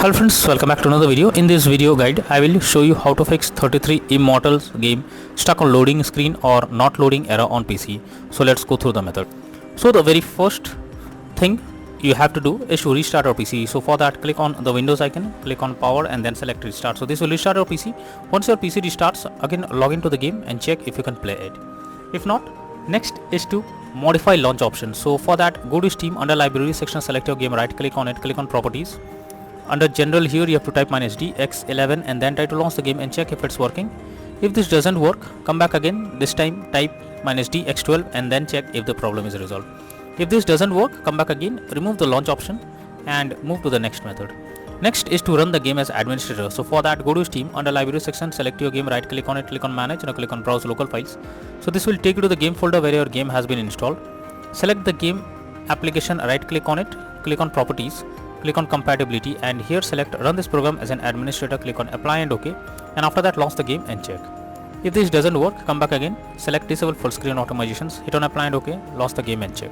Hello friends, welcome back to another video. In this video guide, I will show you how to fix 33 Immortals game stuck on loading screen or not loading error on PC. So let's go through the method. So the very first thing you have to do is to restart your PC. So for that, click on the Windows icon, click on power and then select restart. So this will restart your PC. Once your PC restarts, again log into the game and check if you can play it. If not, next is to modify launch option. So for that, go to Steam, under library section, select your game, right click on it, click on properties. Under general here you have to type -d x11 and then try to launch the game and check if it's working. If this doesn't work, come back again, this time type -d x12 and then check if the problem is resolved. If this doesn't work, come back again, remove the launch option and move to the next method. Next is to run the game as administrator. So for that, go to Steam, under library section, select your game, right click on it, click on manage and click on browse local files. So this will take you to the game folder where your game has been installed. Select the game application, right click on it, click on properties, click on compatibility and here select run this program as an administrator, click on apply and OK, and after that launch the game and check. If this doesn't work, come back again, select disable full screen automatizations, hit on apply and OK, launch the game and check.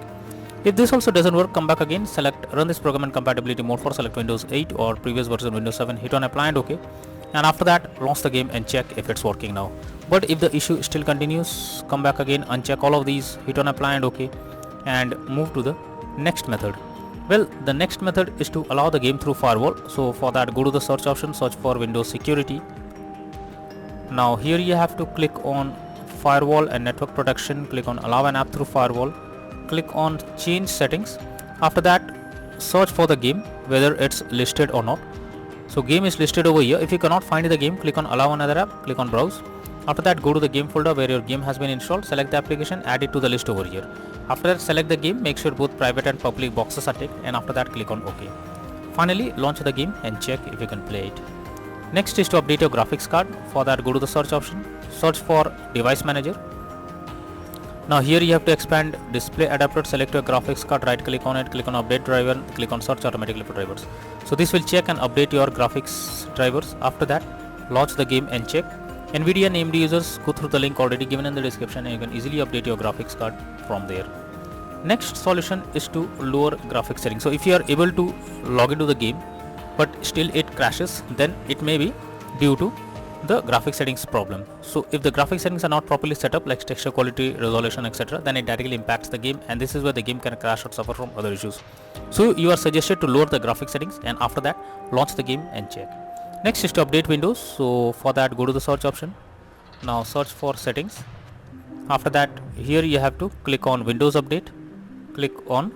If this also doesn't work, come back again, select run this program in compatibility mode for select Windows 8 or previous version Windows 7, hit on apply and OK, and after that launch the game and check if it's working now. But if the issue still continues, come back again, uncheck all of these, hit on apply and OK and move to the next method. Well, the next method is to allow the game through firewall. So for that, go to the search option, search for Windows security. Now here you have to click on firewall and network protection, click on allow an app through firewall, click on change settings. After that, search for the game, whether it's listed or not. So game is listed over here. If you cannot find the game, click on allow another app, click on browse. After that, go to the game folder where your game has been installed, select the application, add it to the list over here. After that, select the game, make sure both private and public boxes are ticked, and after that click on OK. Finally, launch the game and check if you can play it. Next is to update your graphics card. For that, go to the search option, search for device manager. Now here you have to expand display adapter, select your graphics card, right click on it, click on update driver, click on search automatically for drivers. So this will check and update your graphics drivers. After that, launch the game and check. NVIDIA and AMD users, go through the link already given in the description and you can easily update your graphics card from there. Next solution is to lower graphics settings. So if you are able to log into the game but still it crashes, then it may be due to the graphics settings problem. So if the graphics settings are not properly set up, like texture quality, resolution, etc., then it directly impacts the game and this is where the game can crash or suffer from other issues. So you are suggested to lower the graphics settings and after that launch the game and check. Next is to update Windows. So for that, go to the search option. Now search for settings. After that, here you have to click on Windows Update. Click on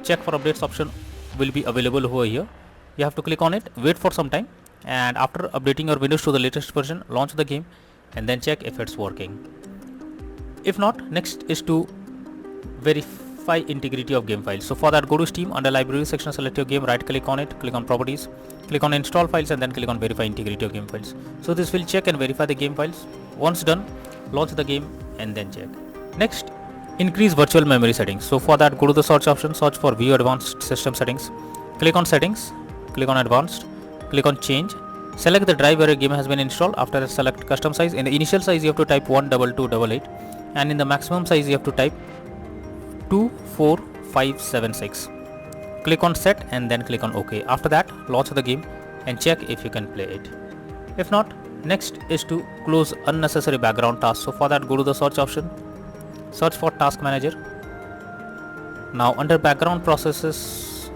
check for updates option will be available over here. You have to click on it, wait for some time, and after updating your Windows to the latest version, launch the game and then check if it's working. If not, next is to verify integrity of game files. So for that, go to Steam, under library section, select your game, right click on it, click on properties, click on install files and then click on verify integrity of game files. So this will check and verify the game files. Once done, launch the game and then check. Next, increase virtual memory settings. So for that, go to the search option, search for view advanced system settings, click on settings, click on advanced, click on change, select the drive where your game has been installed. After that, select custom size. In the initial size you have to type 12288 and in the maximum size you have to type 24576. Click on set and then click on OK. After that, launch the game and check if you can play it. If not, next is to close unnecessary background tasks. So for that, go to the search option, search for task manager. Now under background processes,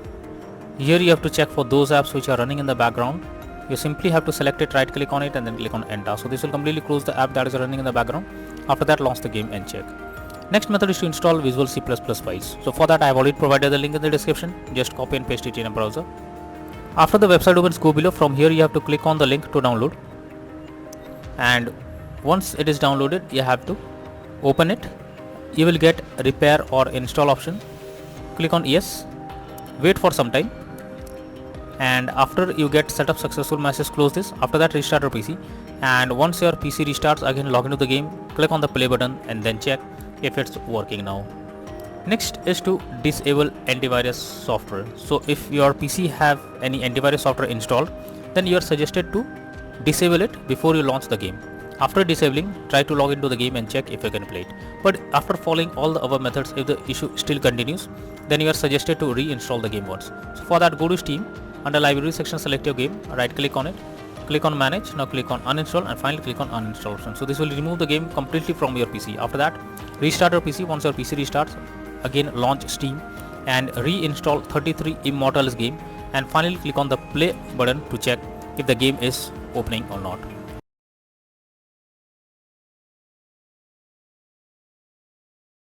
here you have to check for those apps which are running in the background. You simply have to select it, right click on it and then click on enter. So this will completely close the app that is running in the background. After that, launch the game and check. Next method is to install Visual C++ files. So for that, I have already provided the link in the description. Just copy and paste it in a browser. After the website opens, go below. From here you have to click on the link to download. And once it is downloaded, you have to open it. You will get repair or install option. Click on yes. Wait for some time. And after you get setup successful message, close this. After that, restart your PC. And once your PC restarts, again log into the game, click on the play button and then check if it's working now. Next is to disable antivirus software. So if your PC have any antivirus software installed, then you are suggested to disable it before you launch the game. After disabling, try to log into the game and check if you can play it. But after following all the above methods, if the issue still continues, then you are suggested to reinstall the game once. So for that, go to Steam, Under library section, select your game, right click on it, click on manage, now click on uninstall and finally click on uninstall option. So this will remove the game completely from your PC. After that, restart your PC. Once your PC restarts, again launch Steam and reinstall 33 Immortals game and finally click on the play button to check if the game is opening or not.